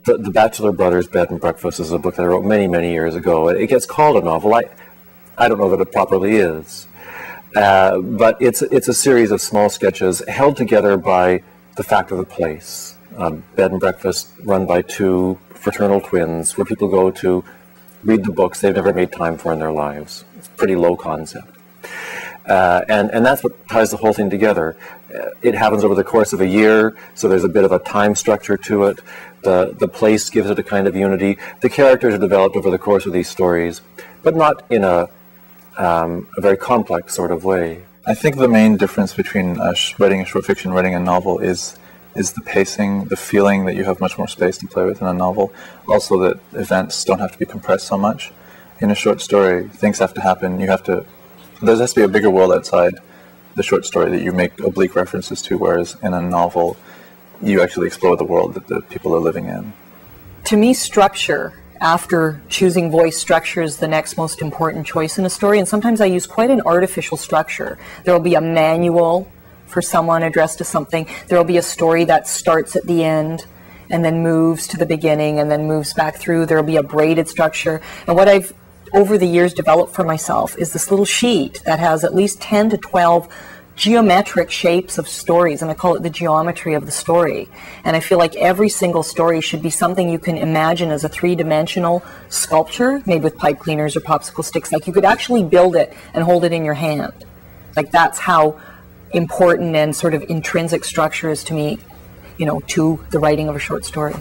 The Bachelor Brothers' Bed and Breakfast is a book that I wrote many, many years ago. It gets called a novel. I don't know that it properly is. But it's a series of small sketches held together by the fact of the place. Bed and breakfast run by two fraternal twins where people go to read the books they've never made time for in their lives. It's a pretty low concept. And that's what ties the whole thing together. It happens over the course of a year, so there's a bit of a time structure to it. The place gives it a kind of unity. The characters are developed over the course of these stories, but not in a very complex sort of way. I think the main difference between writing a short fiction and writing a novel is the pacing, the feeling that you have much more space to play with in a novel. Also that events don't have to be compressed so much. In a short story, things have to happen. There has to be a bigger world outside the short story that you make oblique references to, whereas in a novel, you actually explore the world that the people are living in. To me, structure, after choosing voice, structure is the next most important choice in a story, and sometimes I use quite an artificial structure. There will be a manual for someone addressed to something. There will be a story that starts at the end and then moves to the beginning and then moves back through. There will be a braided structure. And what I've over the years developed for myself is this little sheet that has at least 10 to 12 geometric shapes of stories, and I call it the geometry of the story. And I feel like every single story should be something you can imagine as a three-dimensional sculpture made with pipe cleaners or popsicle sticks. Like you could actually build it and hold it in your hand. Like that's how important and sort of intrinsic structure is to me, to the writing of a short story.